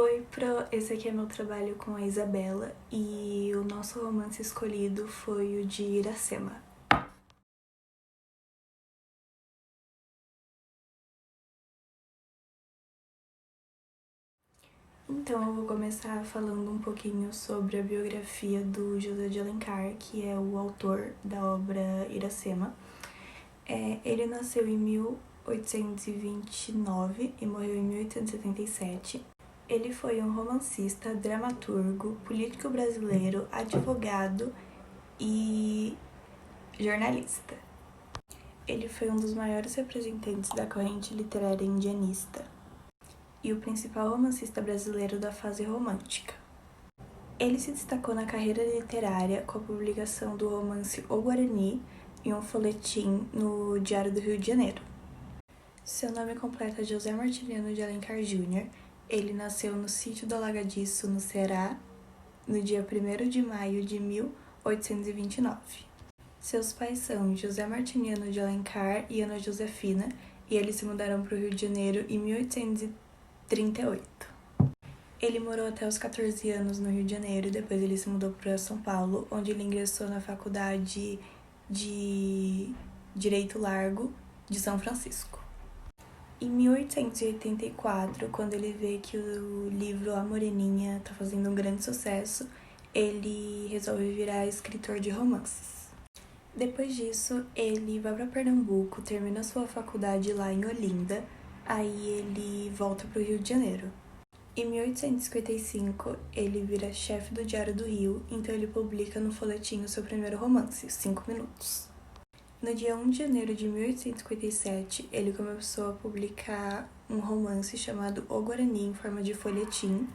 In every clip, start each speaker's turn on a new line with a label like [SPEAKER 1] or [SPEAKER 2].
[SPEAKER 1] Oi, Pro! Esse aqui é meu trabalho com a Isabela e o nosso romance escolhido foi o de Iracema. Então eu vou começar falando um pouquinho sobre a biografia do José de Alencar, que é o autor da obra Iracema. Ele nasceu em 1829 e morreu em 1877. Ele foi um romancista, dramaturgo, político brasileiro, advogado e jornalista. Ele foi um dos maiores representantes da corrente literária indianista e o principal romancista brasileiro da fase romântica. Ele se destacou na carreira literária com a publicação do romance O Guarani e um folhetim no Diário do Rio de Janeiro. Seu nome completo é José Martiniano de Alencar Júnior. Ele nasceu no sítio do Alagadiço, no Ceará, no dia 1º de maio de 1829. Seus pais são José Martiniano de Alencar e Ana Josefina, e eles se mudaram para o Rio de Janeiro em 1838. Ele morou até os 14 anos no Rio de Janeiro e depois ele se mudou para São Paulo, onde ele ingressou na Faculdade de Direito Largo de São Francisco. Em 1884, quando ele vê que o livro A Moreninha está fazendo um grande sucesso, ele resolve virar escritor de romances. Depois disso, ele vai para Pernambuco, termina sua faculdade lá em Olinda, aí ele volta para o Rio de Janeiro. Em 1855, ele vira chefe do Diário do Rio, então ele publica no folhetim o seu primeiro romance, 5 Minutos. No dia 1 de janeiro de 1857, ele começou a publicar um romance chamado O Guarani em forma de folhetim,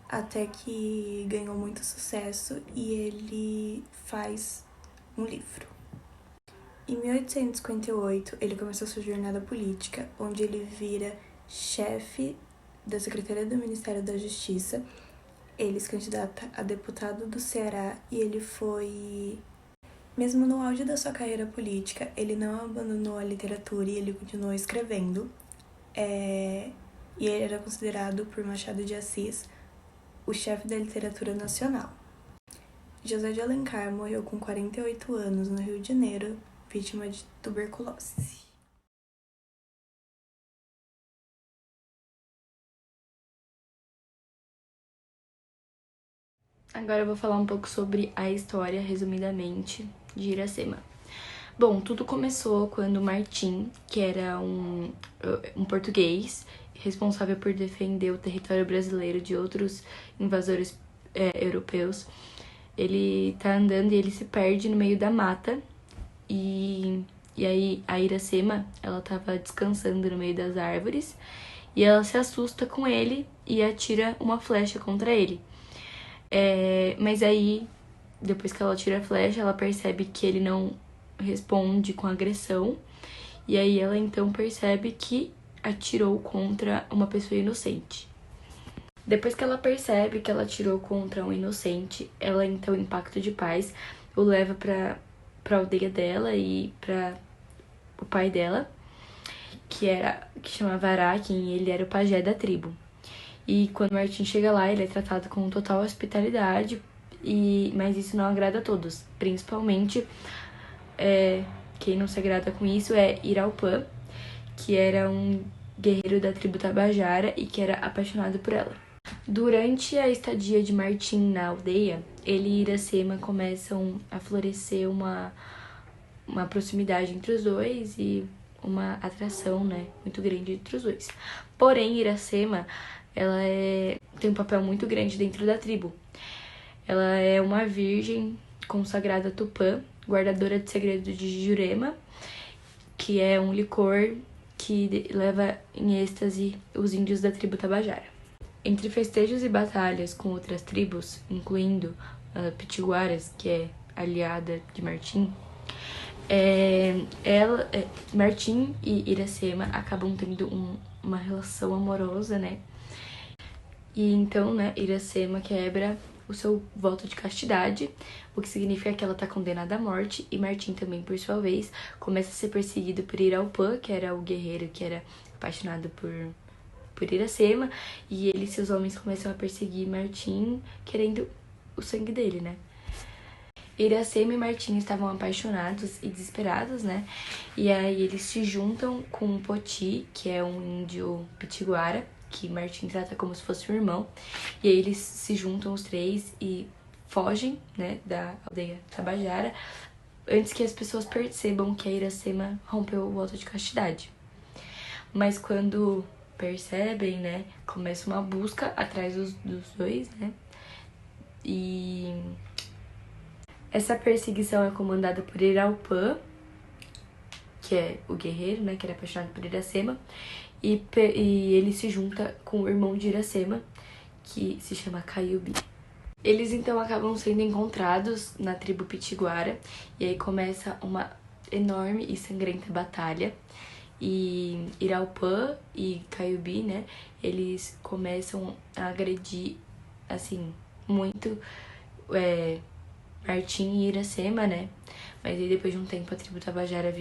[SPEAKER 1] até que ganhou muito sucesso e ele faz um livro. Em 1858, ele começou sua jornada política, onde ele vira chefe da Secretaria do Ministério da Justiça. Ele se candidata a deputado do Ceará e ele foi... Mesmo no auge da sua carreira política, ele não abandonou a literatura e ele continuou escrevendo. E ele era considerado por Machado de Assis o chefe da literatura nacional. José de Alencar morreu com 48 anos no Rio de Janeiro, vítima de tuberculose.
[SPEAKER 2] Agora eu vou falar um pouco sobre a história, resumidamente, de Iracema. Bom, tudo começou quando Martim, que era um português responsável por defender o território brasileiro de outros invasores europeus, ele tá andando e ele se perde no meio da mata. E aí a Iracema, ela tava descansando no meio das árvores e ela se assusta com ele e atira uma flecha contra ele. Mas aí, depois que ela tira a flecha, ela percebe que ele não responde com agressão. E aí ela então percebe que atirou contra uma pessoa inocente. Depois que ela percebe que ela atirou contra um inocente, ela então, em pacto de paz, o leva pra aldeia dela e pra o pai dela, que chamava Araquém, e ele era o pajé da tribo. E quando Martim chega lá, ele é tratado com total hospitalidade, mas isso não agrada a todos. Principalmente, quem não se agrada com isso é Iraupã, que era um guerreiro da tribo Tabajara e que era apaixonado por ela. Durante a estadia de Martim na aldeia, ele e Iracema começam a florescer uma proximidade entre os dois e uma atração, né, muito grande entre os dois. Porém, Iracema, ela tem um papel muito grande dentro da tribo. Ela é uma virgem consagrada a Tupã, guardadora de segredo de Jurema, que é um licor que leva em êxtase os índios da tribo Tabajara. Entre festejos e batalhas com outras tribos, incluindo Pitiguaras, que é aliada de Martim, Martim e Iracema acabam tendo uma relação amorosa, né? E então, né, Iracema quebra o seu voto de castidade, o que significa que ela tá condenada à morte, e Martim também, por sua vez, começa a ser perseguido por Iraupã, que era o guerreiro que era apaixonado por Iracema, e ele e seus homens começam a perseguir Martim, querendo o sangue dele, né? Iracema e Martim estavam apaixonados e desesperados, né? E aí eles se juntam com Poti, que é um índio pitiguara, que Martim trata como se fosse um irmão. E aí eles se juntam os três e fogem, né, da aldeia Tabajara, antes que as pessoas percebam que a Iracema rompeu o voto de castidade. Mas quando percebem, né, começa uma busca atrás dos dois, né? E essa perseguição é comandada por Iraupã, que é o guerreiro, né, que era apaixonado por Iracema, e ele se junta com o irmão de Iracema, que se chama Caiubi. Eles então acabam sendo encontrados na tribo Pitiguara, e aí começa uma enorme e sangrenta batalha. E Iraupã e Caiubi, né, eles começam a agredir, assim, muito Martim e Iracema, né, mas aí depois de um tempo a tribo Tabajara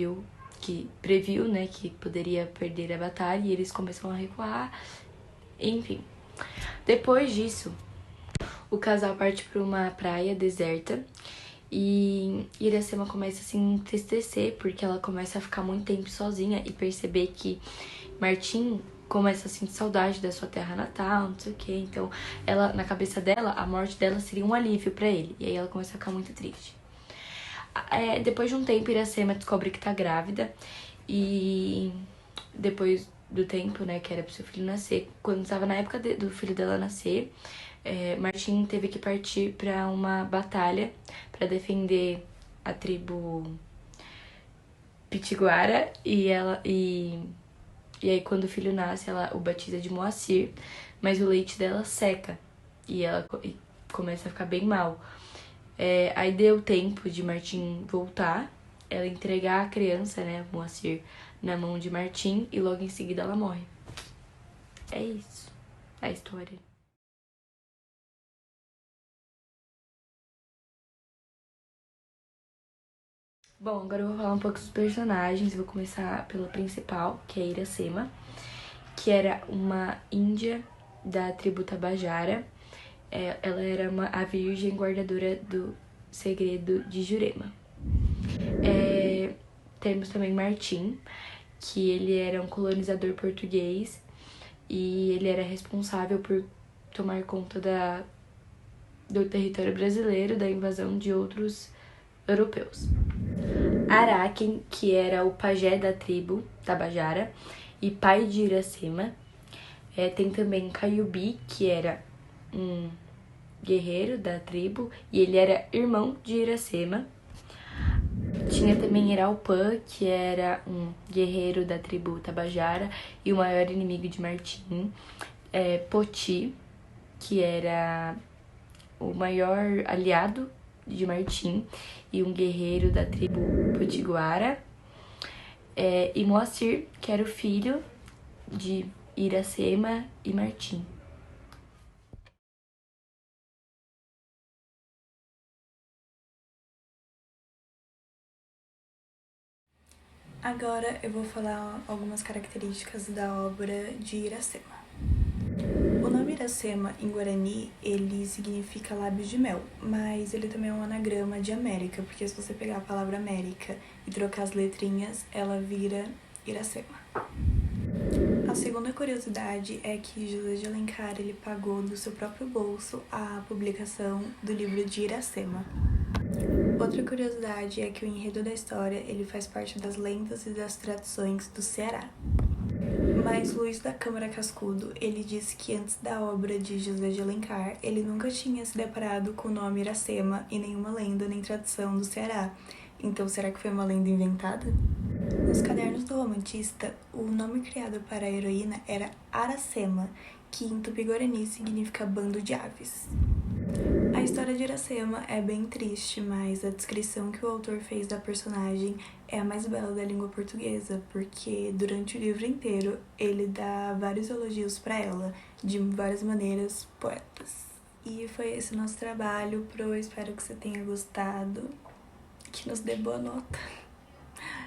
[SPEAKER 2] previu, né, que poderia perder a batalha, e eles começam a recuar, enfim. Depois disso, o casal parte para uma praia deserta e Iracema começa a se entristecer porque ela começa a ficar muito tempo sozinha e perceber que Martim começa a sentir saudade da sua terra natal, não sei o que. Então, ela, na cabeça dela, a morte dela seria um alívio para ele. E aí ela começa a ficar muito triste. Depois de um tempo, Iracema descobre que tá grávida e depois do tempo, né, que era pro seu filho nascer, quando estava na época do filho dela nascer, Martim teve que partir para uma batalha para defender a tribo Pitiguara e aí quando o filho nasce, ela o batiza de Moacir, mas o leite dela seca e ela começa a ficar bem mal. Aí deu tempo de Martim voltar, ela entregar a criança, né, Moacir, na mão de Martim e logo em seguida ela morre. É isso, a história. Bom, agora eu vou falar um pouco dos personagens. Vou começar pela principal, que é Iracema, que era uma índia da tribo Tabajara. Ela era a virgem guardadora do segredo de Jurema. Temos também Martim, que ele era um colonizador português e ele era responsável por tomar conta do território brasileiro, da invasão de outros europeus. Araquém, que era o pajé da tribo Tabajara e pai de Iracema. Tem também Caiubi, que era um guerreiro da tribo e ele era irmão de Iracema. Tinha também Iraupã, que era um guerreiro da tribo Tabajara e o maior inimigo de Martim. Poti, que era o maior aliado de Martim e um guerreiro da tribo Potiguara. E Moacir, que era o filho de Iracema e Martim.
[SPEAKER 1] Agora eu vou falar algumas características da obra de Iracema. O nome Iracema, em Guarani, ele significa lábios de mel, mas ele também é um anagrama de América, porque se você pegar a palavra América e trocar as letrinhas, ela vira Iracema. A segunda curiosidade é que José de Alencar ele pagou do seu próprio bolso a publicação do livro de Iracema. Outra curiosidade é que o enredo da história ele faz parte das lendas e das tradições do Ceará. Mas Luiz da Câmara Cascudo, ele disse que antes da obra de José de Alencar, ele nunca tinha se deparado com o nome Iracema em nenhuma lenda nem tradição do Ceará. Então, será que foi uma lenda inventada? Nos cadernos do romantista, o nome criado para a heroína era Aracema, que em tupi-guarani significa bando de aves. A história de Iracema é bem triste, mas a descrição que o autor fez da personagem é a mais bela da língua portuguesa, porque durante o livro inteiro ele dá vários elogios para ela, de várias maneiras poetas. E foi esse nosso trabalho, espero que você tenha gostado, que nos dê boa nota.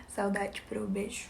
[SPEAKER 1] Saudade, beijo.